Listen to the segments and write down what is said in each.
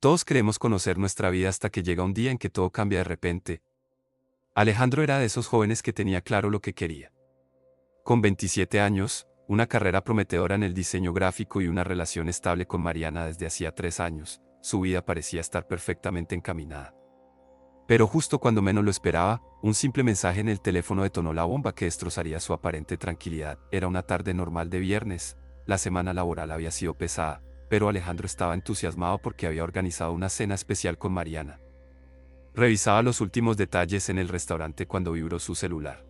Todos creemos conocer nuestra vida hasta que llega un día en que todo cambia de repente. Alejandro era de esos jóvenes que tenía claro lo que quería. Con 27 años, una carrera prometedora en el diseño gráfico y una relación estable con Mariana desde hacía 3 años, su vida parecía estar perfectamente encaminada. Pero justo cuando menos lo esperaba, un simple mensaje en el teléfono detonó la bomba que destrozaría su aparente tranquilidad. Era una tarde normal de viernes, la semana laboral había sido pesada, pero Alejandro estaba entusiasmado porque había organizado una cena especial con Mariana. Revisaba los últimos detalles en el restaurante cuando vibró su celular.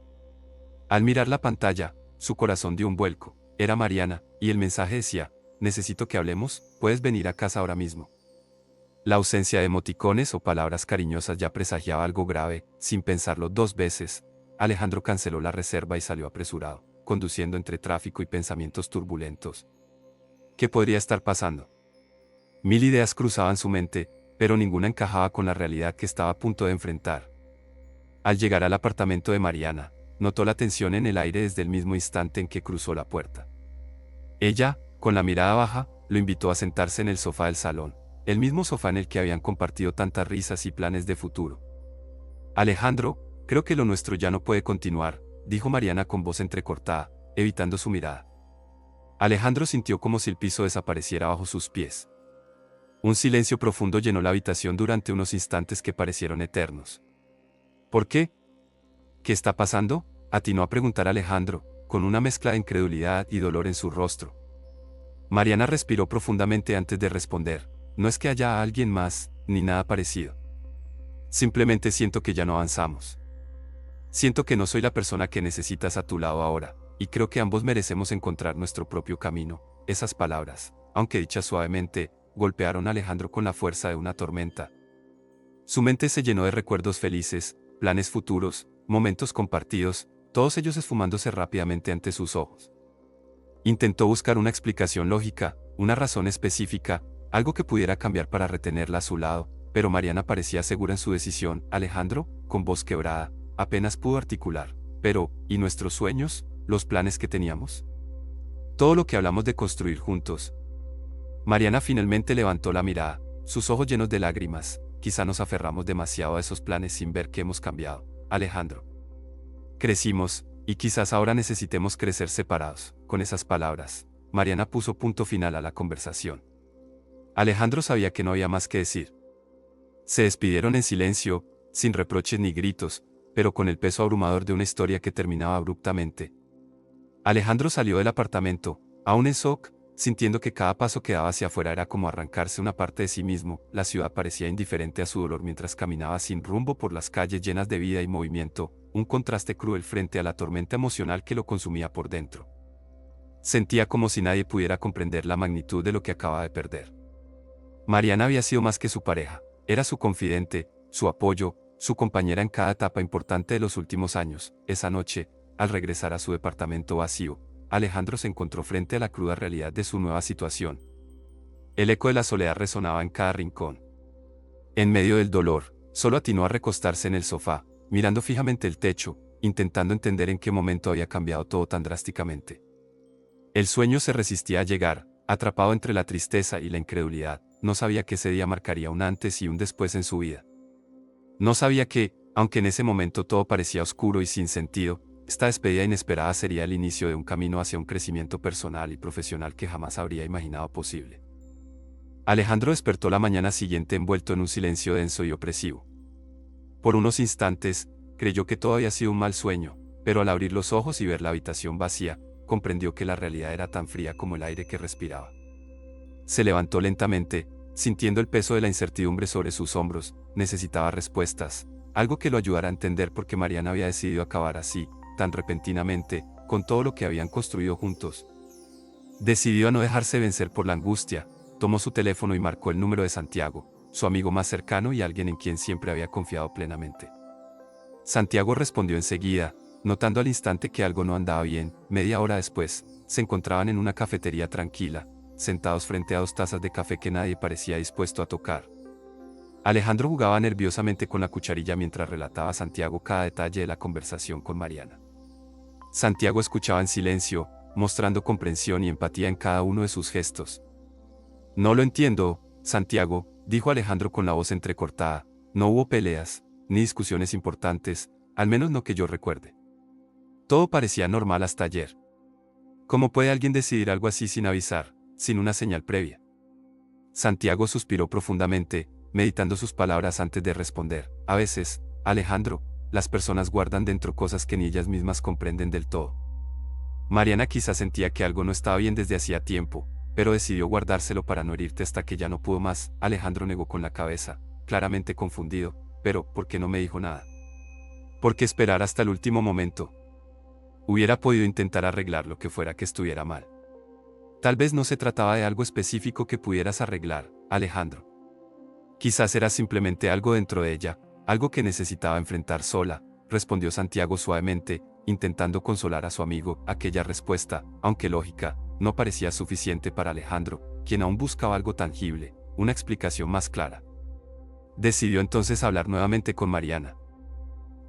Al mirar la pantalla, su corazón dio un vuelco. Era Mariana, y el mensaje decía: necesito que hablemos, puedes venir a casa ahora mismo. La ausencia de emoticones o palabras cariñosas ya presagiaba algo grave. Sin pensarlo 2 veces, Alejandro canceló la reserva y salió apresurado, conduciendo entre tráfico y pensamientos turbulentos. ¿Qué podría estar pasando? Mil ideas cruzaban su mente, pero ninguna encajaba con la realidad que estaba a punto de enfrentar. Al llegar al apartamento de Mariana, notó la tensión en el aire desde el mismo instante en que cruzó la puerta. Ella, con la mirada baja, lo invitó a sentarse en el sofá del salón, el mismo sofá en el que habían compartido tantas risas y planes de futuro. Alejandro, creo que lo nuestro ya no puede continuar, dijo Mariana con voz entrecortada, evitando su mirada. Alejandro sintió como si el piso desapareciera bajo sus pies. Un silencio profundo llenó la habitación durante unos instantes que parecieron eternos. ¿Por qué? ¿Qué está pasando?, atinó a preguntar Alejandro, con una mezcla de incredulidad y dolor en su rostro. Mariana respiró profundamente antes de responder: no es que haya alguien más, ni nada parecido. Simplemente siento que ya no avanzamos. Siento que no soy la persona que necesitas a tu lado ahora, y creo que ambos merecemos encontrar nuestro propio camino. Esas palabras, aunque dichas suavemente, golpearon a Alejandro con la fuerza de una tormenta. Su mente se llenó de recuerdos felices, planes futuros, momentos compartidos, todos ellos esfumándose rápidamente ante sus ojos. Intentó buscar una explicación lógica, una razón específica, algo que pudiera cambiar para retenerla a su lado, pero Mariana parecía segura en su decisión. Alejandro, con voz quebrada, apenas pudo articular: pero, ¿y nuestros sueños, los planes que teníamos? Todo lo que hablamos de construir juntos. Mariana finalmente levantó la mirada, sus ojos llenos de lágrimas. Quizá nos aferramos demasiado a esos planes sin ver que hemos cambiado, Alejandro. Crecimos, y quizás ahora necesitemos crecer separados. Con esas palabras, Mariana puso punto final a la conversación. Alejandro sabía que no había más que decir. Se despidieron en silencio, sin reproches ni gritos, pero con el peso abrumador de una historia que terminaba abruptamente. Alejandro salió del apartamento, aún en shock, sintiendo que cada paso que daba hacia afuera era como arrancarse una parte de sí mismo. La ciudad parecía indiferente a su dolor mientras caminaba sin rumbo por las calles llenas de vida y movimiento, un contraste cruel frente a la tormenta emocional que lo consumía por dentro. Sentía como si nadie pudiera comprender la magnitud de lo que acababa de perder. Mariana había sido más que su pareja, era su confidente, su apoyo, su compañera en cada etapa importante de los últimos años. Esa noche, al regresar a su departamento vacío, Alejandro se encontró frente a la cruda realidad de su nueva situación. El eco de la soledad resonaba en cada rincón. En medio del dolor, solo atinó a recostarse en el sofá, mirando fijamente el techo, intentando entender en qué momento había cambiado todo tan drásticamente. El sueño se resistía a llegar, atrapado entre la tristeza y la incredulidad. No sabía que ese día marcaría un antes y un después en su vida. No sabía que, aunque en ese momento todo parecía oscuro y sin sentido, esta despedida inesperada sería el inicio de un camino hacia un crecimiento personal y profesional que jamás habría imaginado posible. Alejandro despertó la mañana siguiente envuelto en un silencio denso y opresivo. Por unos instantes, creyó que todo había sido un mal sueño, pero al abrir los ojos y ver la habitación vacía, comprendió que la realidad era tan fría como el aire que respiraba. Se levantó lentamente, sintiendo el peso de la incertidumbre sobre sus hombros. Necesitaba respuestas, algo que lo ayudara a entender por qué Mariana había decidido acabar así, tan repentinamente, con todo lo que habían construido juntos. Decidió a no dejarse vencer por la angustia, tomó su teléfono y marcó el número de Santiago, su amigo más cercano y alguien en quien siempre había confiado plenamente. Santiago respondió enseguida, notando al instante que algo no andaba bien. Media hora después, se encontraban en una cafetería tranquila, sentados frente a 2 tazas de café que nadie parecía dispuesto a tocar. Alejandro jugaba nerviosamente con la cucharilla mientras relataba a Santiago cada detalle de la conversación con Mariana. Santiago escuchaba en silencio, mostrando comprensión y empatía en cada uno de sus gestos. No lo entiendo, Santiago, dijo Alejandro con la voz entrecortada. No hubo peleas, ni discusiones importantes, al menos no que yo recuerde. Todo parecía normal hasta ayer. ¿Cómo puede alguien decidir algo así sin avisar, sin una señal previa? Santiago suspiró profundamente, meditando sus palabras antes de responder. A veces, Alejandro, las personas guardan dentro cosas que ni ellas mismas comprenden del todo. Mariana quizás sentía que algo no estaba bien desde hacía tiempo, pero decidió guardárselo para no herirte hasta que ya no pudo más. Alejandro negó con la cabeza, claramente confundido. Pero, ¿por qué no me dijo nada? ¿Por qué esperar hasta el último momento? Hubiera podido intentar arreglar lo que fuera que estuviera mal. Tal vez no se trataba de algo específico que pudieras arreglar, Alejandro. Quizás era simplemente algo dentro de ella, algo que necesitaba enfrentar sola, respondió Santiago suavemente, intentando consolar a su amigo. Aquella respuesta, aunque lógica, no parecía suficiente para Alejandro, quien aún buscaba algo tangible, una explicación más clara. Decidió entonces hablar nuevamente con Mariana.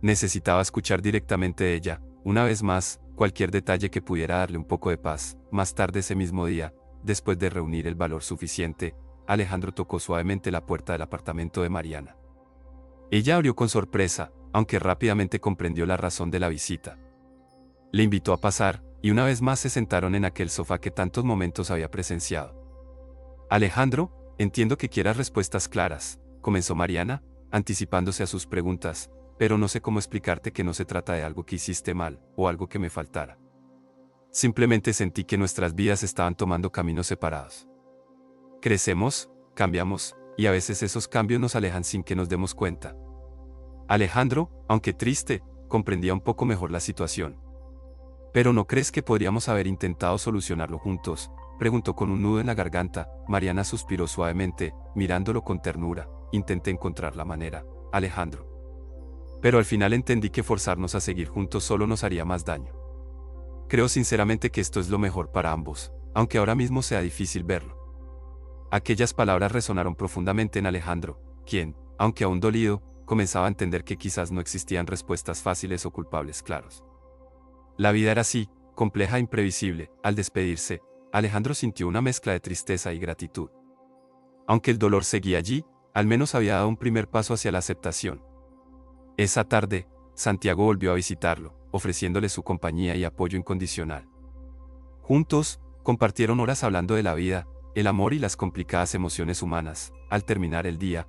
Necesitaba escuchar directamente de ella, una vez más, cualquier detalle que pudiera darle un poco de paz. Más tarde ese mismo día, después de reunir el valor suficiente, Alejandro tocó suavemente la puerta del apartamento de Mariana. Ella abrió con sorpresa, aunque rápidamente comprendió la razón de la visita. Le invitó a pasar, y una vez más se sentaron en aquel sofá que tantos momentos había presenciado. Alejandro, entiendo que quieras respuestas claras, comenzó Mariana, anticipándose a sus preguntas, pero no sé cómo explicarte que no se trata de algo que hiciste mal, o algo que me faltara. Simplemente sentí que nuestras vidas estaban tomando caminos separados. Crecemos, cambiamos, y a veces esos cambios nos alejan sin que nos demos cuenta. Alejandro, aunque triste, comprendía un poco mejor la situación. ¿Pero no crees que podríamos haber intentado solucionarlo juntos?, preguntó con un nudo en la garganta. Mariana suspiró suavemente, mirándolo con ternura. Intenté encontrar la manera, Alejandro. Pero al final entendí que forzarnos a seguir juntos solo nos haría más daño. Creo sinceramente que esto es lo mejor para ambos, aunque ahora mismo sea difícil verlo. Aquellas palabras resonaron profundamente en Alejandro, quien, aunque aún dolido, comenzaba a entender que quizás no existían respuestas fáciles o culpables claros. La vida era así, compleja e imprevisible. Al despedirse, Alejandro sintió una mezcla de tristeza y gratitud. Aunque el dolor seguía allí, al menos había dado un primer paso hacia la aceptación. Esa tarde, Santiago volvió a visitarlo, ofreciéndole su compañía y apoyo incondicional. Juntos, compartieron horas hablando de la vida, el amor y las complicadas emociones humanas. Al terminar el día,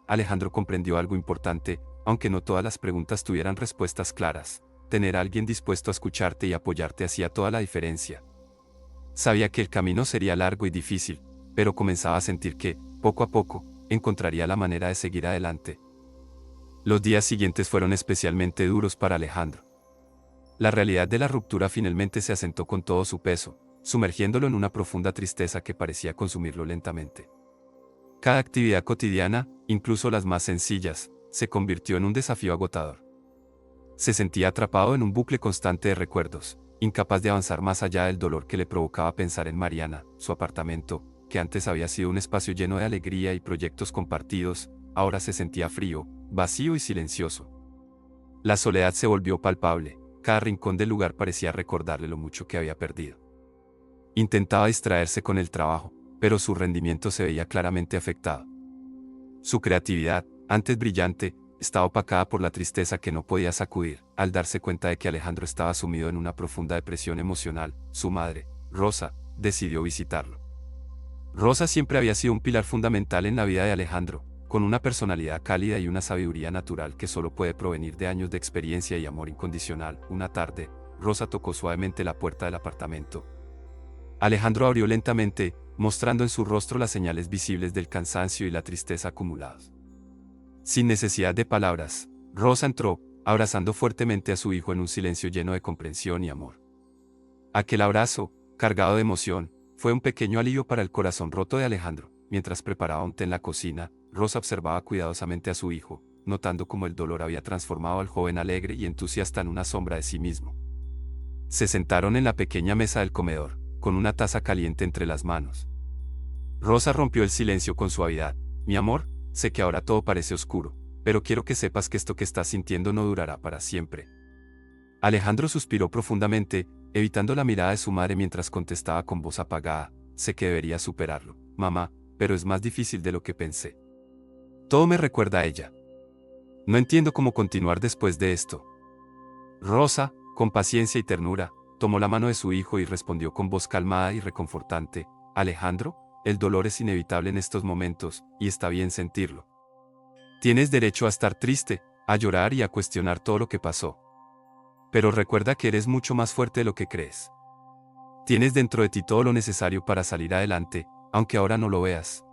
Alejandro comprendió algo importante, aunque no todas las preguntas tuvieran respuestas claras. Tener a alguien dispuesto a escucharte y apoyarte hacía toda la diferencia. Sabía que el camino sería largo y difícil, pero comenzaba a sentir que, poco a poco, encontraría la manera de seguir adelante. Los días siguientes fueron especialmente duros para Alejandro. La realidad de la ruptura finalmente se asentó con todo su peso, sumergiéndolo en una profunda tristeza que parecía consumirlo lentamente. Cada actividad cotidiana, incluso las más sencillas, se convirtió en un desafío agotador. Se sentía atrapado en un bucle constante de recuerdos, incapaz de avanzar más allá del dolor que le provocaba pensar en Mariana. Su apartamento, que antes había sido un espacio lleno de alegría y proyectos compartidos, ahora se sentía frío, vacío y silencioso. La soledad se volvió palpable, cada rincón del lugar parecía recordarle lo mucho que había perdido. Intentaba distraerse con el trabajo, pero su rendimiento se veía claramente afectado. Su creatividad, antes brillante, estaba opacada por la tristeza que no podía sacudir. Al darse cuenta de que Alejandro estaba sumido en una profunda depresión emocional, su madre, Rosa, decidió visitarlo. Rosa siempre había sido un pilar fundamental en la vida de Alejandro, con una personalidad cálida y una sabiduría natural que solo puede provenir de años de experiencia y amor incondicional. Una tarde, Rosa tocó suavemente la puerta del apartamento. Alejandro abrió lentamente, mostrando en su rostro las señales visibles del cansancio y la tristeza acumulados. Sin necesidad de palabras, Rosa entró, abrazando fuertemente a su hijo en un silencio lleno de comprensión y amor. Aquel abrazo, cargado de emoción, fue un pequeño alivio para el corazón roto de Alejandro. Mientras preparaba un té en la cocina, Rosa observaba cuidadosamente a su hijo, notando cómo el dolor había transformado al joven alegre y entusiasta en una sombra de sí mismo. Se sentaron en la pequeña mesa del comedor, con una taza caliente entre las manos. Rosa rompió el silencio con suavidad. Mi amor, sé que ahora todo parece oscuro, pero quiero que sepas que esto que estás sintiendo no durará para siempre. Alejandro suspiró profundamente, evitando la mirada de su madre mientras contestaba con voz apagada, sé que debería superarlo, mamá, pero es más difícil de lo que pensé. Todo me recuerda a ella. No entiendo cómo continuar después de esto. Rosa, con paciencia y ternura, tomó la mano de su hijo y respondió con voz calmada y reconfortante: Alejandro, el dolor es inevitable en estos momentos, y está bien sentirlo. Tienes derecho a estar triste, a llorar y a cuestionar todo lo que pasó. Pero recuerda que eres mucho más fuerte de lo que crees. Tienes dentro de ti todo lo necesario para salir adelante, aunque ahora no lo veas.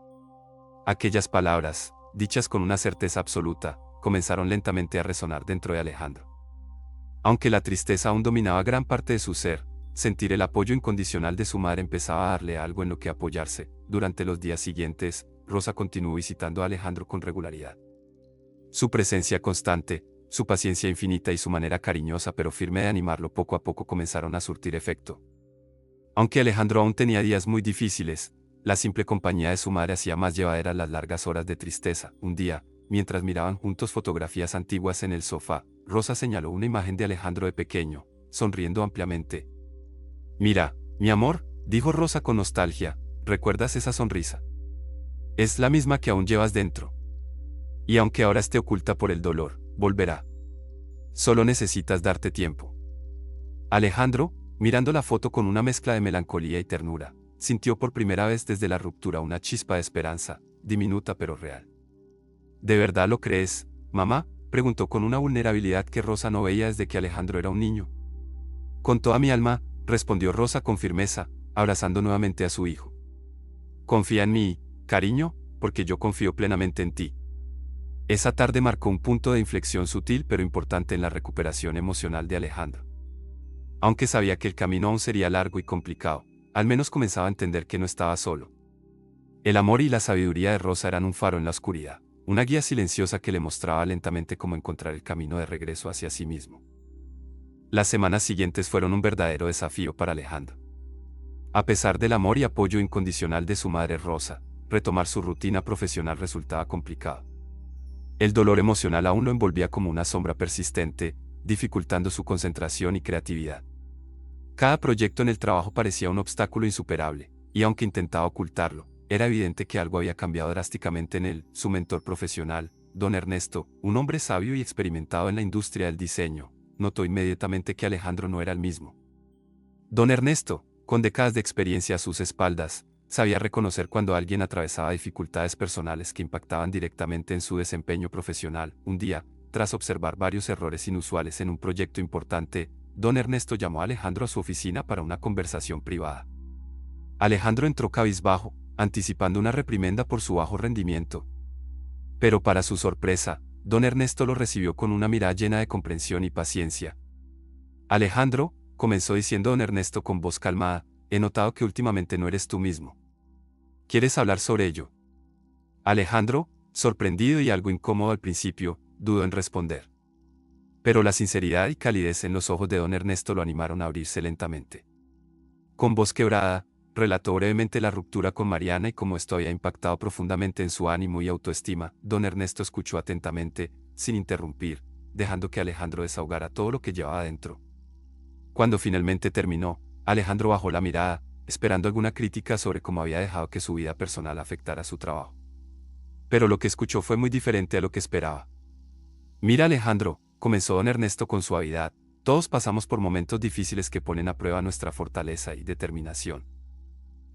Aquellas palabras, dichas con una certeza absoluta, comenzaron lentamente a resonar dentro de Alejandro. Aunque la tristeza aún dominaba gran parte de su ser, sentir el apoyo incondicional de su madre empezaba a darle algo en lo que apoyarse. Durante los días siguientes, Rosa continuó visitando a Alejandro con regularidad. Su presencia constante, su paciencia infinita y su manera cariñosa pero firme de animarlo poco a poco comenzaron a surtir efecto. Aunque Alejandro aún tenía días muy difíciles, la simple compañía de su madre hacía más llevaderas las largas horas de tristeza. Un día, mientras miraban juntos fotografías antiguas en el sofá, Rosa señaló una imagen de Alejandro de pequeño, sonriendo ampliamente. Mira, mi amor, dijo Rosa con nostalgia, ¿recuerdas esa sonrisa? Es la misma que aún llevas dentro. Y aunque ahora esté oculta por el dolor, volverá. Solo necesitas darte tiempo. Alejandro, mirando la foto con una mezcla de melancolía y ternura, sintió por primera vez desde la ruptura una chispa de esperanza, diminuta pero real. ¿De verdad lo crees, mamá?, preguntó con una vulnerabilidad que Rosa no veía desde que Alejandro era un niño. Con toda mi alma, respondió Rosa con firmeza, abrazando nuevamente a su hijo. Confía en mí, cariño, porque yo confío plenamente en ti. Esa tarde marcó un punto de inflexión sutil pero importante en la recuperación emocional de Alejandro. Aunque sabía que el camino aún sería largo y complicado, al menos comenzaba a entender que no estaba solo. El amor y la sabiduría de Rosa eran un faro en la oscuridad, una guía silenciosa que le mostraba lentamente cómo encontrar el camino de regreso hacia sí mismo. Las semanas siguientes fueron un verdadero desafío para Alejandro. A pesar del amor y apoyo incondicional de su madre Rosa, retomar su rutina profesional resultaba complicado. El dolor emocional aún lo envolvía como una sombra persistente, dificultando su concentración y creatividad. Cada proyecto en el trabajo parecía un obstáculo insuperable, y aunque intentaba ocultarlo, era evidente que algo había cambiado drásticamente en él. Su mentor profesional, don Ernesto, un hombre sabio y experimentado en la industria del diseño, notó inmediatamente que Alejandro no era el mismo. Don Ernesto, con décadas de experiencia a sus espaldas, sabía reconocer cuando alguien atravesaba dificultades personales que impactaban directamente en su desempeño profesional. Un día, tras observar varios errores inusuales en un proyecto importante, don Ernesto llamó a Alejandro a su oficina para una conversación privada. Alejandro entró cabizbajo, anticipando una reprimenda por su bajo rendimiento. Pero para su sorpresa, don Ernesto lo recibió con una mirada llena de comprensión y paciencia. Alejandro, comenzó diciendo don Ernesto con voz calmada, he notado que últimamente no eres tú mismo. ¿Quieres hablar sobre ello? Alejandro, sorprendido y algo incómodo al principio, dudó en responder. Pero la sinceridad y calidez en los ojos de don Ernesto lo animaron a abrirse lentamente. Con voz quebrada, relató brevemente la ruptura con Mariana y cómo esto había impactado profundamente en su ánimo y autoestima. Don Ernesto escuchó atentamente, sin interrumpir, dejando que Alejandro desahogara todo lo que llevaba dentro. Cuando finalmente terminó, Alejandro bajó la mirada, esperando alguna crítica sobre cómo había dejado que su vida personal afectara su trabajo. Pero lo que escuchó fue muy diferente a lo que esperaba. Mira, Alejandro, comenzó don Ernesto con suavidad, todos pasamos por momentos difíciles que ponen a prueba nuestra fortaleza y determinación.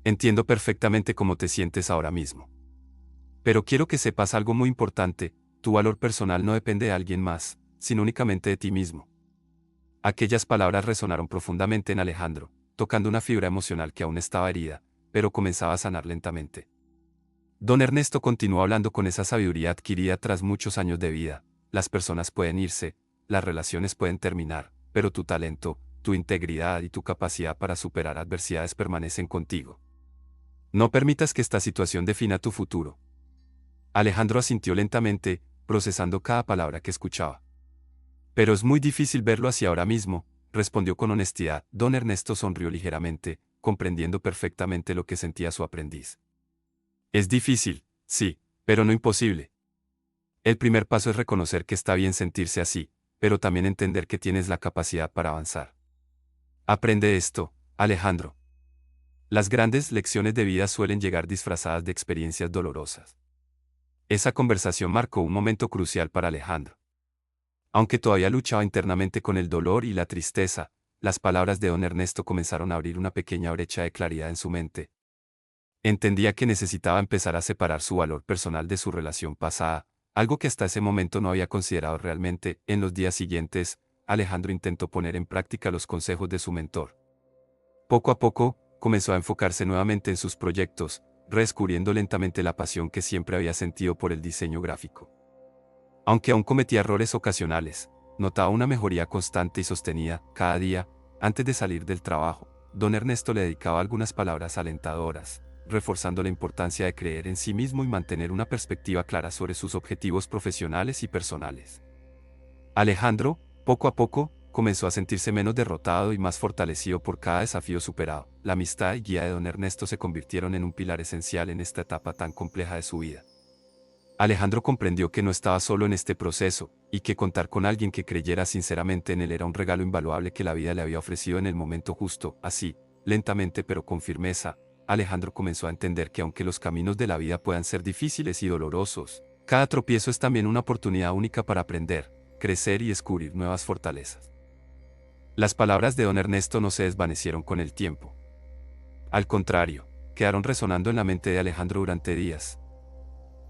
Entiendo perfectamente cómo te sientes ahora mismo. Pero quiero que sepas algo muy importante, tu valor personal no depende de alguien más, sino únicamente de ti mismo. Aquellas palabras resonaron profundamente en Alejandro, tocando una fibra emocional que aún estaba herida, pero comenzaba a sanar lentamente. Don Ernesto continuó hablando con esa sabiduría adquirida tras muchos años de vida. Las personas pueden irse, las relaciones pueden terminar, pero tu talento, tu integridad y tu capacidad para superar adversidades permanecen contigo. No permitas que esta situación defina tu futuro. Alejandro asintió lentamente, procesando cada palabra que escuchaba. Pero es muy difícil verlo hacia ahora mismo, respondió con honestidad. Don Ernesto sonrió ligeramente, comprendiendo perfectamente lo que sentía su aprendiz. Es difícil, sí, pero no imposible. El primer paso es reconocer que está bien sentirse así, pero también entender que tienes la capacidad para avanzar. Aprende esto, Alejandro. Las grandes lecciones de vida suelen llegar disfrazadas de experiencias dolorosas. Esa conversación marcó un momento crucial para Alejandro. Aunque todavía luchaba internamente con el dolor y la tristeza, las palabras de don Ernesto comenzaron a abrir una pequeña brecha de claridad en su mente. Entendía que necesitaba empezar a separar su valor personal de su relación pasada, algo que hasta ese momento no había considerado realmente. En los días siguientes, Alejandro intentó poner en práctica los consejos de su mentor. Poco a poco, comenzó a enfocarse nuevamente en sus proyectos, redescubriendo lentamente la pasión que siempre había sentido por el diseño gráfico. Aunque aún cometía errores ocasionales, notaba una mejoría constante y sostenida, cada día, antes de salir del trabajo. Don Ernesto le dedicaba algunas palabras alentadoras, reforzando la importancia de creer en sí mismo y mantener una perspectiva clara sobre sus objetivos profesionales y personales. Alejandro, poco a poco, comenzó a sentirse menos derrotado y más fortalecido por cada desafío superado. La amistad y guía de don Ernesto se convirtieron en un pilar esencial en esta etapa tan compleja de su vida. Alejandro comprendió que no estaba solo en este proceso, y que contar con alguien que creyera sinceramente en él era un regalo invaluable que la vida le había ofrecido en el momento justo. Así, lentamente pero con firmeza, Alejandro comenzó a entender que aunque los caminos de la vida puedan ser difíciles y dolorosos, cada tropiezo es también una oportunidad única para aprender, crecer y descubrir nuevas fortalezas. Las palabras de don Ernesto no se desvanecieron con el tiempo. Al contrario, quedaron resonando en la mente de Alejandro durante días.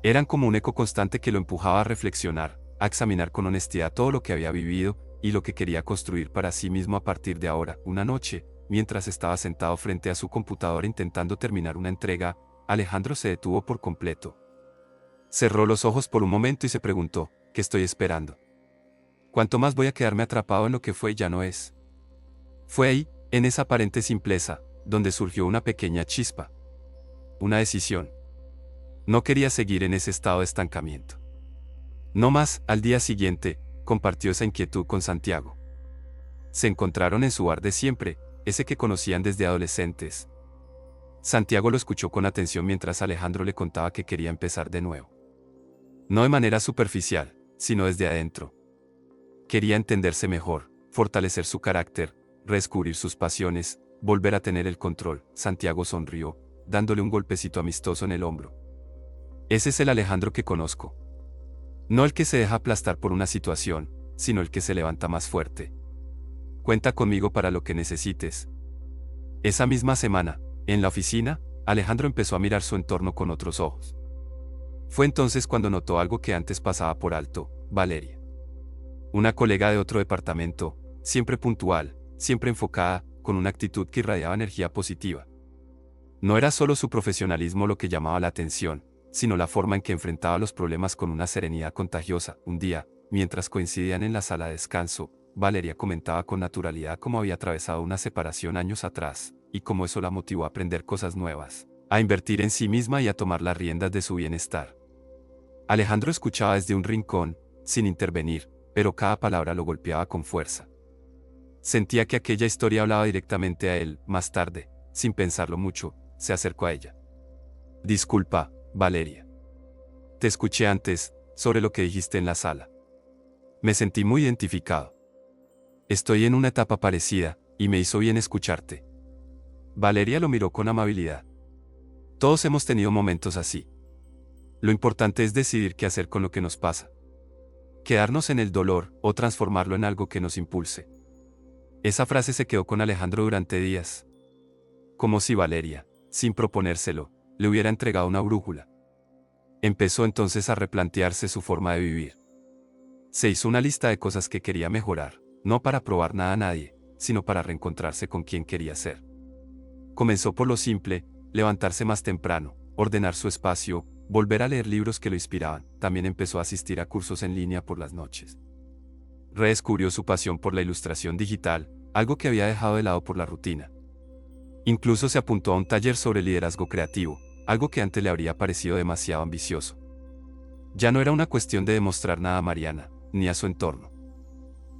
Eran como un eco constante que lo empujaba a reflexionar, a examinar con honestidad todo lo que había vivido y lo que quería construir para sí mismo a partir de ahora. Una noche, mientras estaba sentado frente a su computadora intentando terminar una entrega, Alejandro se detuvo por completo. Cerró los ojos por un momento y se preguntó, ¿qué estoy esperando? ¿Cuánto más voy a quedarme atrapado en lo que fue y ya no es? Fue ahí, en esa aparente simpleza, donde surgió una pequeña chispa. Una decisión. No quería seguir en ese estado de estancamiento. No más. Al día siguiente, compartió esa inquietud con Santiago. Se encontraron en su bar de siempre, ese que conocían desde adolescentes. Santiago lo escuchó con atención mientras Alejandro le contaba que quería empezar de nuevo. No de manera superficial, sino desde adentro. Quería entenderse mejor, fortalecer su carácter, redescubrir sus pasiones, volver a tener el control. Santiago sonrió, dándole un golpecito amistoso en el hombro. Ese es el Alejandro que conozco. No el que se deja aplastar por una situación, sino el que se levanta más fuerte. Cuenta conmigo para lo que necesites. Esa misma semana, en la oficina, Alejandro empezó a mirar su entorno con otros ojos. Fue entonces cuando notó algo que antes pasaba por alto: Valeria. Una colega de otro departamento, siempre puntual, siempre enfocada, con una actitud que irradiaba energía positiva. No era solo su profesionalismo lo que llamaba la atención, sino la forma en que enfrentaba los problemas con una serenidad contagiosa. Un día, mientras coincidían en la sala de descanso, Valeria comentaba con naturalidad cómo había atravesado una separación años atrás, y cómo eso la motivó a aprender cosas nuevas, a invertir en sí misma y a tomar las riendas de su bienestar. Alejandro escuchaba desde un rincón, sin intervenir, pero cada palabra lo golpeaba con fuerza. Sentía que aquella historia hablaba directamente a él. Más tarde, sin pensarlo mucho, se acercó a ella. Disculpa, Valeria. Te escuché antes, sobre lo que dijiste en la sala. Me sentí muy identificado. Estoy en una etapa parecida, y me hizo bien escucharte. Valeria lo miró con amabilidad. Todos hemos tenido momentos así. Lo importante es decidir qué hacer con lo que nos pasa. Quedarnos en el dolor, o transformarlo en algo que nos impulse. Esa frase se quedó con Alejandro durante días. Como si Valeria, sin proponérselo, le hubiera entregado una brújula. Empezó entonces a replantearse su forma de vivir. Se hizo una lista de cosas que quería mejorar, no para probar nada a nadie, sino para reencontrarse con quien quería ser. Comenzó por lo simple: levantarse más temprano, ordenar su espacio, volver a leer libros que lo inspiraban. También empezó a asistir a cursos en línea por las noches. Redescubrió su pasión por la ilustración digital, algo que había dejado de lado por la rutina. Incluso se apuntó a un taller sobre liderazgo creativo, algo que antes le habría parecido demasiado ambicioso. Ya no era una cuestión de demostrar nada a Mariana, ni a su entorno.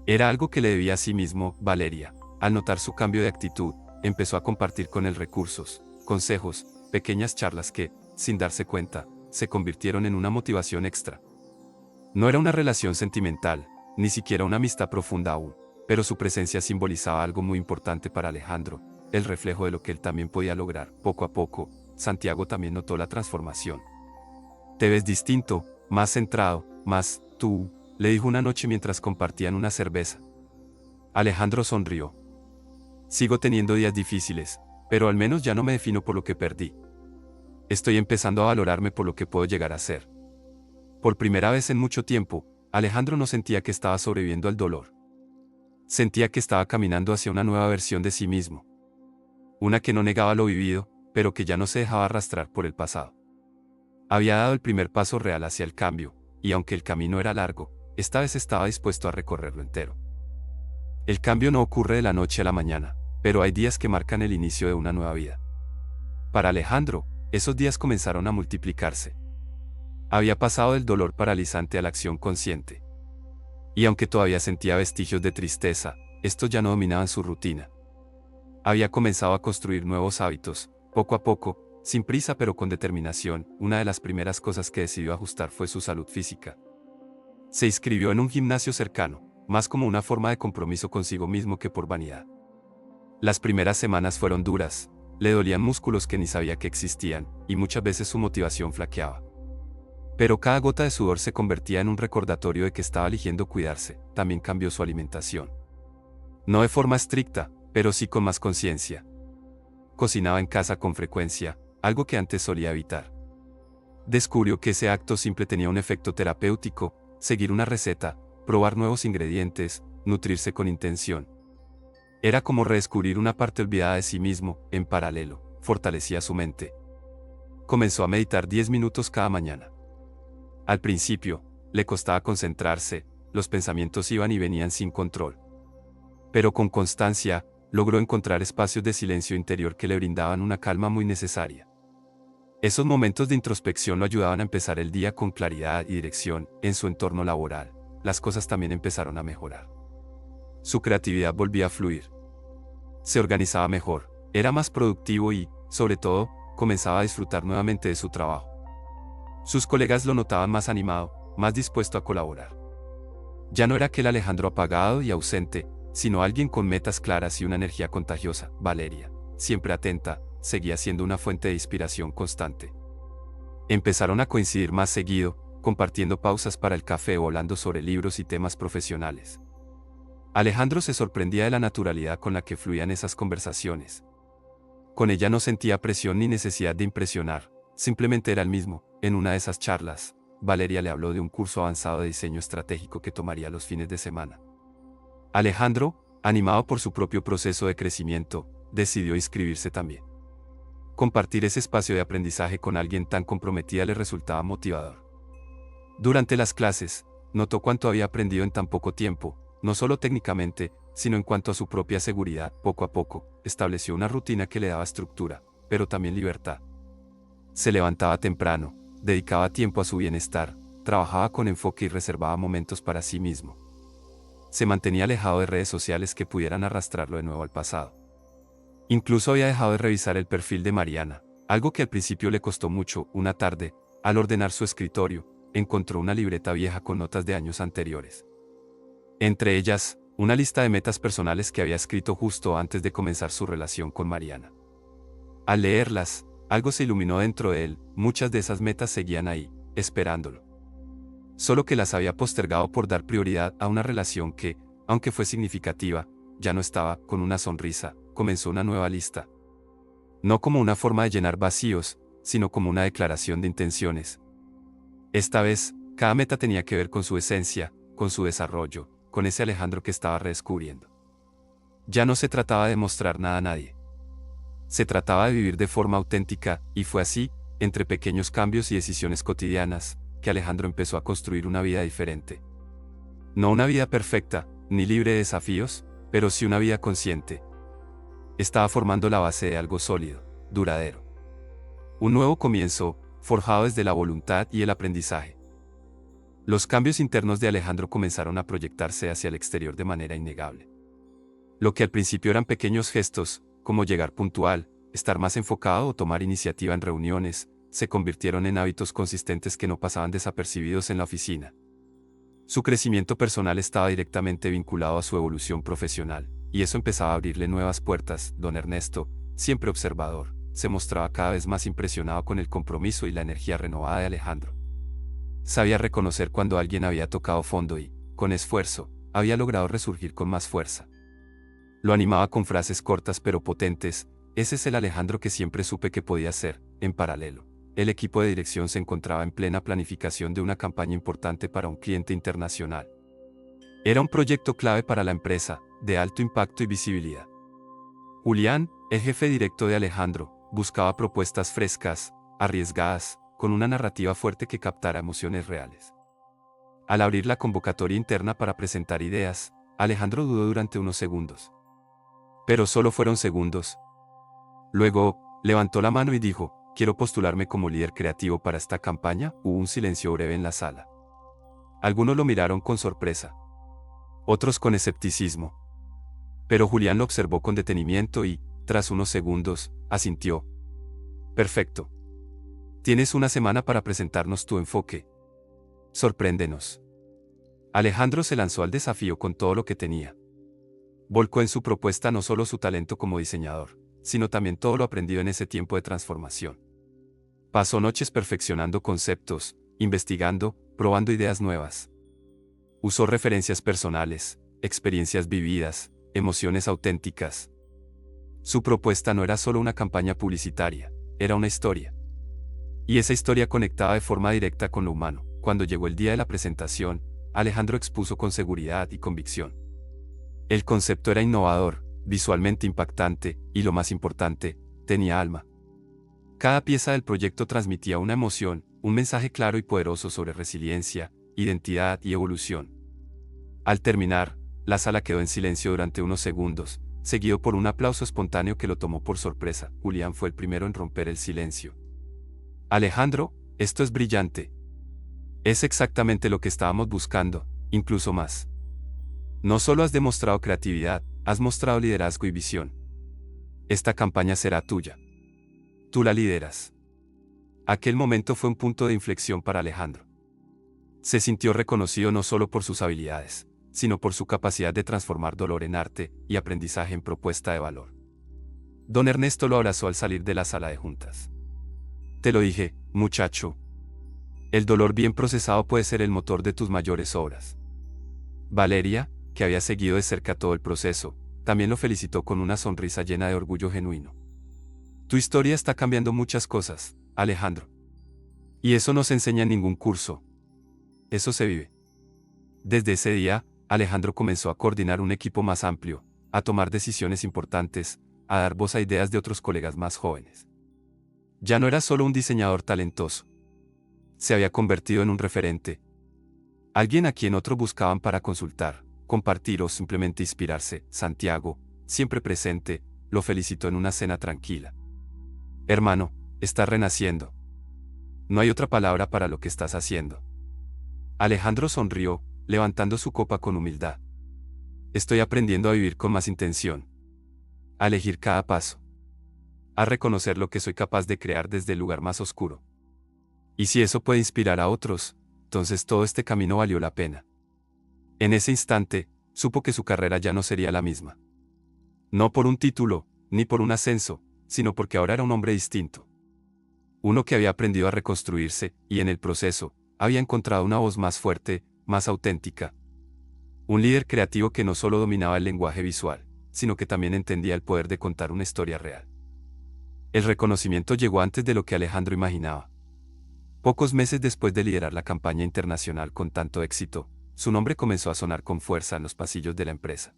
Era algo que le debía a sí mismo. Valeria, al notar su cambio de actitud, empezó a compartir con él recursos, consejos, pequeñas charlas que, sin darse cuenta, se convirtieron en una motivación extra. No era una relación sentimental, ni siquiera una amistad profunda aún, pero su presencia simbolizaba algo muy importante para Alejandro, el reflejo de lo que él también podía lograr. Poco a poco, Santiago también notó la transformación. Te ves distinto, más centrado, más tú, le dijo una noche mientras compartían una cerveza. Alejandro sonrió. Sigo teniendo días difíciles, pero al menos ya no me defino por lo que perdí. Estoy empezando a valorarme por lo que puedo llegar a ser. Por primera vez en mucho tiempo, Alejandro no sentía que estaba sobreviviendo al dolor. Sentía que estaba caminando hacia una nueva versión de sí mismo. Una que no negaba lo vivido, pero que ya no se dejaba arrastrar por el pasado. Había dado el primer paso real hacia el cambio, y aunque el camino era largo, esta vez estaba dispuesto a recorrerlo entero. El cambio no ocurre de la noche a la mañana, pero hay días que marcan el inicio de una nueva vida. Para Alejandro, esos días comenzaron a multiplicarse. Había pasado del dolor paralizante a la acción consciente. Y aunque todavía sentía vestigios de tristeza, estos ya no dominaban su rutina. Había comenzado a construir nuevos hábitos, poco a poco, sin prisa pero con determinación. Una de las primeras cosas que decidió ajustar fue su salud física. Se inscribió en un gimnasio cercano, más como una forma de compromiso consigo mismo que por vanidad. Las primeras semanas fueron duras, le dolían músculos que ni sabía que existían, y muchas veces su motivación flaqueaba. Pero cada gota de sudor se convertía en un recordatorio de que estaba eligiendo cuidarse. También cambió su alimentación. No de forma estricta, pero sí con más conciencia. Cocinaba en casa con frecuencia, algo que antes solía evitar. Descubrió que ese acto simple tenía un efecto terapéutico: seguir una receta, probar nuevos ingredientes, nutrirse con intención. Era como redescubrir una parte olvidada de sí mismo. En paralelo, fortalecía su mente. Comenzó a meditar 10 minutos cada mañana. Al principio, le costaba concentrarse, los pensamientos iban y venían sin control. Pero con constancia, logró encontrar espacios de silencio interior que le brindaban una calma muy necesaria. Esos momentos de introspección lo ayudaban a empezar el día con claridad y dirección. En su entorno laboral, las cosas también empezaron a mejorar. Su creatividad volvía a fluir. Se organizaba mejor, era más productivo y, sobre todo, comenzaba a disfrutar nuevamente de su trabajo. Sus colegas lo notaban más animado, más dispuesto a colaborar. Ya no era aquel Alejandro apagado y ausente, sino alguien con metas claras y una energía contagiosa. Valeria, siempre atenta, seguía siendo una fuente de inspiración constante. Empezaron a coincidir más seguido, compartiendo pausas para el café o hablando sobre libros y temas profesionales. Alejandro se sorprendía de la naturalidad con la que fluían esas conversaciones. Con ella no sentía presión ni necesidad de impresionar, simplemente era el mismo. En una de esas charlas, Valeria le habló de un curso avanzado de diseño estratégico que tomaría los fines de semana. Alejandro, animado por su propio proceso de crecimiento, decidió inscribirse también. Compartir ese espacio de aprendizaje con alguien tan comprometida le resultaba motivador. Durante las clases, notó cuánto había aprendido en tan poco tiempo, no solo técnicamente, sino en cuanto a su propia seguridad. Poco a poco, estableció una rutina que le daba estructura, pero también libertad. Se levantaba temprano, dedicaba tiempo a su bienestar, trabajaba con enfoque y reservaba momentos para sí mismo. Se mantenía alejado de redes sociales que pudieran arrastrarlo de nuevo al pasado. Incluso había dejado de revisar el perfil de Mariana, algo que al principio le costó mucho. Una tarde, al ordenar su escritorio, encontró una libreta vieja con notas de años anteriores. Entre ellas, una lista de metas personales que había escrito justo antes de comenzar su relación con Mariana. Al leerlas, algo se iluminó dentro de él. Muchas de esas metas seguían ahí, esperándolo. Solo que las había postergado por dar prioridad a una relación que, aunque fue significativa, ya no estaba. Con una sonrisa, comenzó una nueva lista. No como una forma de llenar vacíos, sino como una declaración de intenciones. Esta vez, cada meta tenía que ver con su esencia, con su desarrollo, con ese Alejandro que estaba redescubriendo. Ya no se trataba de mostrar nada a nadie. Se trataba de vivir de forma auténtica, y fue así, entre pequeños cambios y decisiones cotidianas, que Alejandro empezó a construir una vida diferente. No una vida perfecta, ni libre de desafíos, pero sí una vida consciente. Estaba formando la base de algo sólido, duradero. Un nuevo comienzo, forjado desde la voluntad y el aprendizaje. Los cambios internos de Alejandro comenzaron a proyectarse hacia el exterior de manera innegable. Lo que al principio eran pequeños gestos, como llegar puntual, estar más enfocado o tomar iniciativa en reuniones, se convirtieron en hábitos consistentes que no pasaban desapercibidos en la oficina. Su crecimiento personal estaba directamente vinculado a su evolución profesional, y eso empezaba a abrirle nuevas puertas. Don Ernesto, siempre observador, se mostraba cada vez más impresionado con el compromiso y la energía renovada de Alejandro. sabía reconocer cuando alguien había tocado fondo y, con esfuerzo, había logrado resurgir con más fuerza. Lo animaba con frases cortas pero potentes. Ese es el Alejandro que siempre supe que podía ser. En paralelo, el equipo de dirección se encontraba en plena planificación de una campaña importante para un cliente internacional. Era un proyecto clave para la empresa, de alto impacto y visibilidad. Julián, el jefe directo de Alejandro, buscaba propuestas frescas, arriesgadas, con una narrativa fuerte que captara emociones reales. Al abrir la convocatoria interna para presentar ideas, Alejandro dudó durante unos segundos. Pero solo fueron segundos. Luego, levantó la mano y dijo, «¿Quiero postularme como líder creativo para esta campaña?» Hubo un silencio breve en la sala. Algunos lo miraron con sorpresa. Otros con escepticismo. Pero Julián lo observó con detenimiento y, tras unos segundos, asintió. «Perfecto. Tienes una semana para presentarnos tu enfoque. Sorpréndenos». Alejandro se lanzó al desafío con todo lo que tenía. Volcó en su propuesta no solo su talento como diseñador, sino también todo lo aprendido en ese tiempo de transformación. Pasó noches perfeccionando conceptos, investigando, probando ideas nuevas. Usó referencias personales, experiencias vividas, emociones auténticas. Su propuesta no era solo una campaña publicitaria, era una historia. Y esa historia conectaba de forma directa con lo humano. Cuando llegó el día de la presentación, Alejandro expuso con seguridad y convicción. El concepto era innovador, visualmente impactante, y lo más importante, tenía alma. Cada pieza del proyecto transmitía una emoción, un mensaje claro y poderoso sobre resiliencia, identidad y evolución. Al terminar, la sala quedó en silencio durante unos segundos, seguido por un aplauso espontáneo que lo tomó por sorpresa. Julián fue el primero en romper el silencio. «Alejandro, esto es brillante. Es exactamente lo que estábamos buscando, incluso más. No solo has demostrado creatividad, has mostrado liderazgo y visión. Esta campaña será tuya. Tú la lideras». Aquel momento fue un punto de inflexión para Alejandro. Se sintió reconocido no solo por sus habilidades, sino por su capacidad de transformar dolor en arte y aprendizaje en propuesta de valor. Don Ernesto lo abrazó al salir de la sala de juntas. «Te lo dije, muchacho. El dolor bien procesado puede ser el motor de tus mayores obras». Valeria, que había seguido de cerca todo el proceso, también lo felicitó con una sonrisa llena de orgullo genuino. «Tu historia está cambiando muchas cosas, Alejandro. Y eso no se enseña en ningún curso. Eso se vive». Desde ese día, Alejandro comenzó a coordinar un equipo más amplio, a tomar decisiones importantes, a dar voz a ideas de otros colegas más jóvenes. Ya no era solo un diseñador talentoso. Se había convertido en un referente. Alguien a quien otros buscaban para consultar, compartir o simplemente inspirarse. Santiago, siempre presente, lo felicitó en una cena tranquila. «Hermano, estás renaciendo. No hay otra palabra para lo que estás haciendo». Alejandro sonrió, levantando su copa con humildad. «Estoy aprendiendo a vivir con más intención. A elegir cada paso. A reconocer lo que soy capaz de crear desde el lugar más oscuro. Y si eso puede inspirar a otros, entonces todo este camino valió la pena». En ese instante, supo que su carrera ya no sería la misma. No por un título, ni por un ascenso, sino porque ahora era un hombre distinto. Uno que había aprendido a reconstruirse, y en el proceso, había encontrado una voz más fuerte, más auténtica. Un líder creativo que no solo dominaba el lenguaje visual, sino que también entendía el poder de contar una historia real. El reconocimiento llegó antes de lo que Alejandro imaginaba. Pocos meses después de liderar la campaña internacional con tanto éxito, su nombre comenzó a sonar con fuerza en los pasillos de la empresa.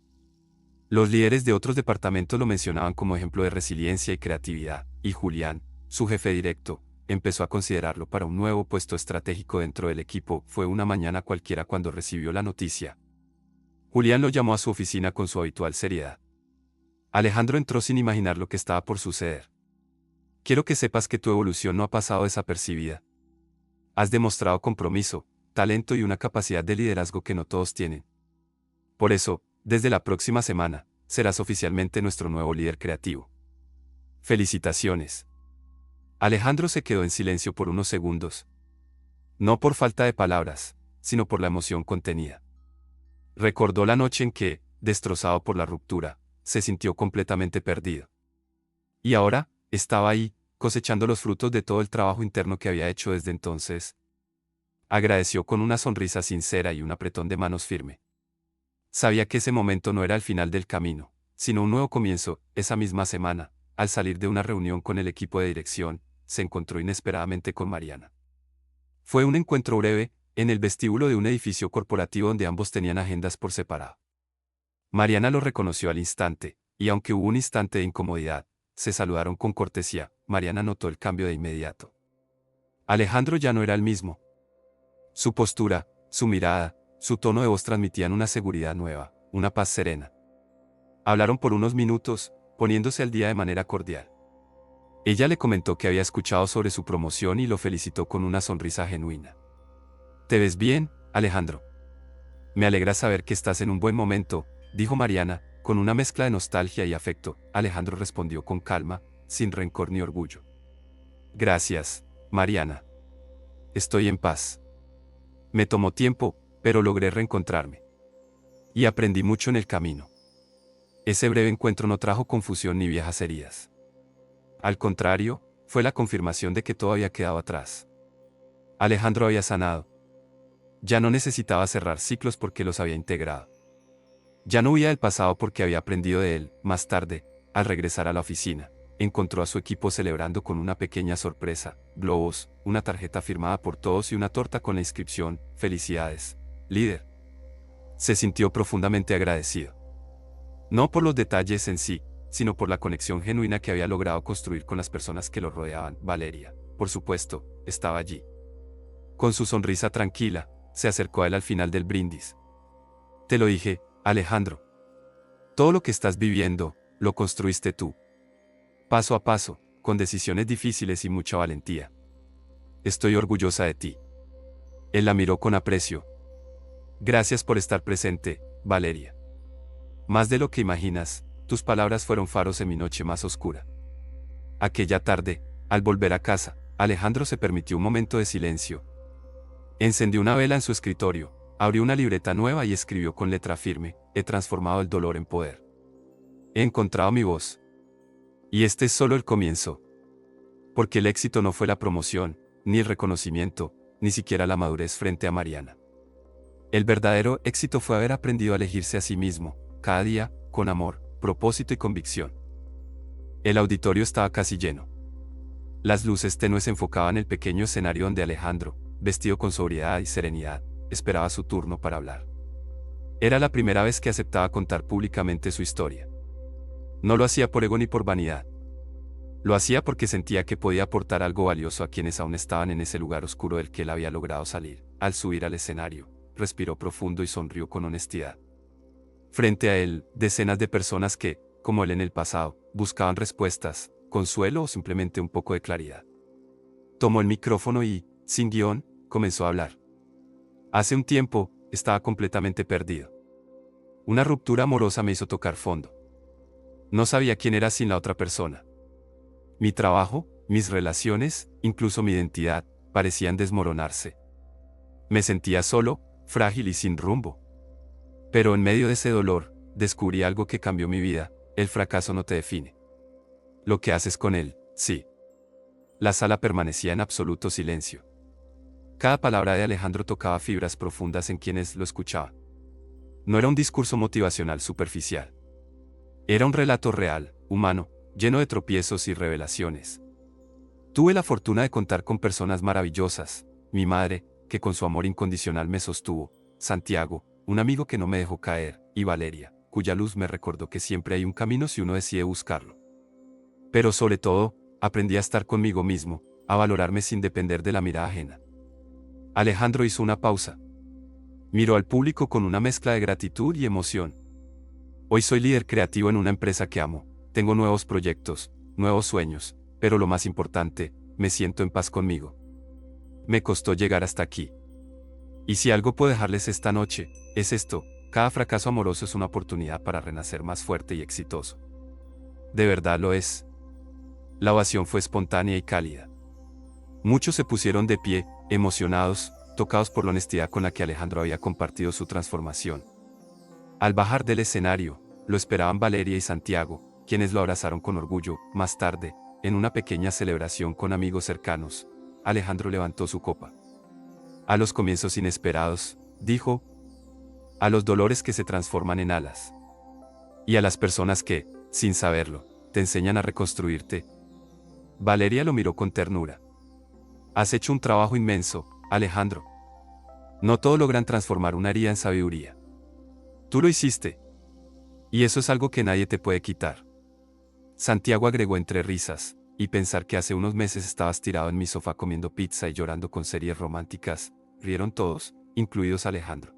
Los líderes de otros departamentos lo mencionaban como ejemplo de resiliencia y creatividad, y Julián, su jefe directo, empezó a considerarlo para un nuevo puesto estratégico dentro del equipo. Fue una mañana cualquiera cuando recibió la noticia. Julián lo llamó a su oficina con su habitual seriedad. Alejandro entró sin imaginar lo que estaba por suceder. «Quiero que sepas que tu evolución no ha pasado desapercibida. Has demostrado compromiso, talento y una capacidad de liderazgo que no todos tienen. Por eso, desde la próxima semana, serás oficialmente nuestro nuevo líder creativo. Felicitaciones». Alejandro se quedó en silencio por unos segundos. No por falta de palabras, sino por la emoción contenida. Recordó la noche en que, destrozado por la ruptura, se sintió completamente perdido. Y ahora, estaba ahí, cosechando los frutos de todo el trabajo interno que había hecho desde entonces. Agradeció con una sonrisa sincera y un apretón de manos firme. Sabía que ese momento no era el final del camino, sino un nuevo comienzo. Esa misma semana, al salir de una reunión con el equipo de dirección, se encontró inesperadamente con Mariana. Fue un encuentro breve, en el vestíbulo de un edificio corporativo donde ambos tenían agendas por separado. Mariana lo reconoció al instante, y aunque hubo un instante de incomodidad, se saludaron con cortesía. Mariana notó el cambio de inmediato. Alejandro ya no era el mismo. Su postura, su mirada, su tono de voz transmitían una seguridad nueva, una paz serena. Hablaron por unos minutos, poniéndose al día de manera cordial. Ella le comentó que había escuchado sobre su promoción y lo felicitó con una sonrisa genuina. «Te ves bien, Alejandro. Me alegra saber que estás en un buen momento», dijo Mariana, con una mezcla de nostalgia y afecto. Alejandro respondió con calma, sin rencor ni orgullo. «Gracias, Mariana. Estoy en paz. Me tomó tiempo, pero logré reencontrarme. Y aprendí mucho en el camino. Ese breve encuentro no trajo confusión ni viejas heridas. Al contrario, fue la confirmación de que todo había quedado atrás. Alejandro había sanado. Ya no necesitaba cerrar ciclos porque los había integrado. Ya no huía del pasado porque había aprendido de él. Más tarde, al regresar a la oficina, encontró a su equipo celebrando con una pequeña sorpresa, globos, una tarjeta firmada por todos y una torta con la inscripción: «Felicidades, líder». Se sintió profundamente agradecido. No por los detalles en sí, sino por la conexión genuina que había logrado construir con las personas que lo rodeaban. Valeria, por supuesto, estaba allí. Con su sonrisa tranquila, se acercó a él al final del brindis. «Te lo dije, Alejandro. Todo lo que estás viviendo, lo construiste tú. Paso a paso, con decisiones difíciles y mucha valentía. Estoy orgullosa de ti». Él la miró con aprecio. «Gracias por estar presente, Valeria. Más de lo que imaginas, tus palabras fueron faros en mi noche más oscura». Aquella tarde, al volver a casa, Alejandro se permitió un momento de silencio. Encendió una vela en su escritorio, abrió una libreta nueva y escribió con letra firme: «He transformado el dolor en poder. He encontrado mi voz. Y este es solo el comienzo». Porque el éxito no fue la promoción, ni el reconocimiento, ni siquiera la madurez frente a Mariana. El verdadero éxito fue haber aprendido a elegirse a sí mismo, cada día, con amor, propósito y convicción. El auditorio estaba casi lleno. Las luces tenues enfocaban el pequeño escenario donde Alejandro, vestido con sobriedad y serenidad, esperaba su turno para hablar. Era la primera vez que aceptaba contar públicamente su historia. No lo hacía por ego ni por vanidad. Lo hacía porque sentía que podía aportar algo valioso a quienes aún estaban en ese lugar oscuro del que él había logrado salir. Al subir al escenario, respiró profundo y sonrió con honestidad. Frente a él, decenas de personas que, como él en el pasado, buscaban respuestas, consuelo o simplemente un poco de claridad. Tomó el micrófono y, sin guión, comenzó a hablar. Hace un tiempo, estaba completamente perdido. Una ruptura amorosa me hizo tocar fondo. No sabía quién era sin la otra persona. Mi trabajo, mis relaciones, incluso mi identidad, parecían desmoronarse. Me sentía solo, frágil y sin rumbo. Pero en medio de ese dolor, descubrí algo que cambió mi vida: el fracaso no te define. Lo que haces con él, sí. La sala permanecía en absoluto silencio. Cada palabra de Alejandro tocaba fibras profundas en quienes lo escuchaban. No era un discurso motivacional superficial. Era un relato real, humano, lleno de tropiezos y revelaciones. Tuve la fortuna de contar con personas maravillosas: mi madre, que con su amor incondicional me sostuvo; Santiago, un amigo que no me dejó caer; y Valeria, cuya luz me recordó que siempre hay un camino si uno decide buscarlo. Pero sobre todo, aprendí a estar conmigo mismo, a valorarme sin depender de la mirada ajena. Alejandro hizo una pausa. Miró al público con una mezcla de gratitud y emoción. Hoy soy líder creativo en una empresa que amo. Tengo nuevos proyectos, nuevos sueños, pero lo más importante, me siento en paz conmigo. Me costó llegar hasta aquí. Y si algo puedo dejarles esta noche, es esto: cada fracaso amoroso es una oportunidad para renacer más fuerte y exitoso. De verdad lo es. La ovación fue espontánea y cálida. Muchos se pusieron de pie, emocionados, tocados por la honestidad con la que Alejandro había compartido su transformación. Al bajar del escenario, lo esperaban Valeria y Santiago, quienes lo abrazaron con orgullo. Más tarde, en una pequeña celebración con amigos cercanos, Alejandro levantó su copa. A los comienzos inesperados, dijo, a los dolores que se transforman en alas. Y a las personas que, sin saberlo, te enseñan a reconstruirte. Valeria lo miró con ternura. Has hecho un trabajo inmenso, Alejandro. No todos logran transformar una herida en sabiduría. Tú lo hiciste. Y eso es algo que nadie te puede quitar. Santiago agregó entre risas, y pensar que hace unos meses estabas tirado en mi sofá comiendo pizza y llorando con series románticas, rieron todos, incluidos Alejandro.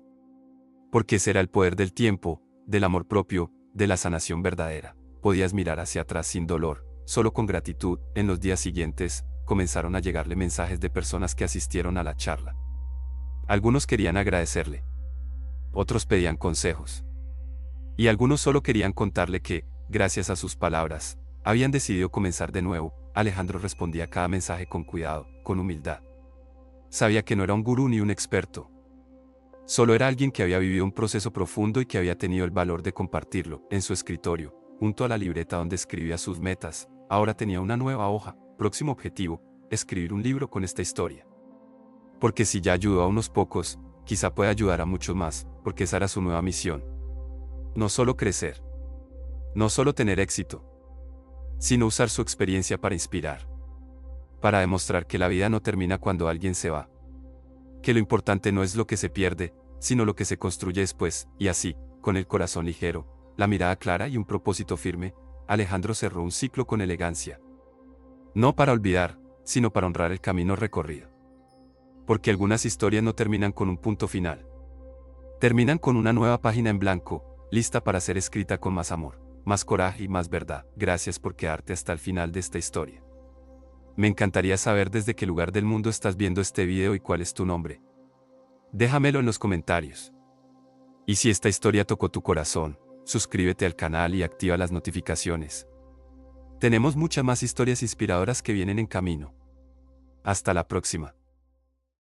Porque ese era el poder del tiempo, del amor propio, de la sanación verdadera. Podías mirar hacia atrás sin dolor, solo con gratitud. En los días siguientes, comenzaron a llegarle mensajes de personas que asistieron a la charla. Algunos querían agradecerle. Otros pedían consejos. Y algunos solo querían contarle que, gracias a sus palabras, habían decidido comenzar de nuevo. Alejandro respondía a cada mensaje con cuidado, con humildad. Sabía que no era un gurú ni un experto. Solo era alguien que había vivido un proceso profundo y que había tenido el valor de compartirlo. En su escritorio, junto a la libreta donde escribía sus metas, ahora tenía una nueva hoja. Próximo objetivo, escribir un libro con esta historia. Porque si ya ayudó a unos pocos, quizá pueda ayudar a muchos más, porque esa era su nueva misión. No solo crecer. No solo tener éxito. Sino usar su experiencia para inspirar. Para demostrar que la vida no termina cuando alguien se va. Que lo importante no es lo que se pierde, sino lo que se construye después. Y así, con el corazón ligero, la mirada clara y un propósito firme, Alejandro cerró un ciclo con elegancia. No para olvidar, sino para honrar el camino recorrido. Porque algunas historias no terminan con un punto final. Terminan con una nueva página en blanco, lista para ser escrita con más amor, más coraje y más verdad. Gracias por quedarte hasta el final de esta historia. Me encantaría saber desde qué lugar del mundo estás viendo este video y cuál es tu nombre. Déjamelo en los comentarios. Y si esta historia tocó tu corazón, suscríbete al canal y activa las notificaciones. Tenemos muchas más historias inspiradoras que vienen en camino. Hasta la próxima.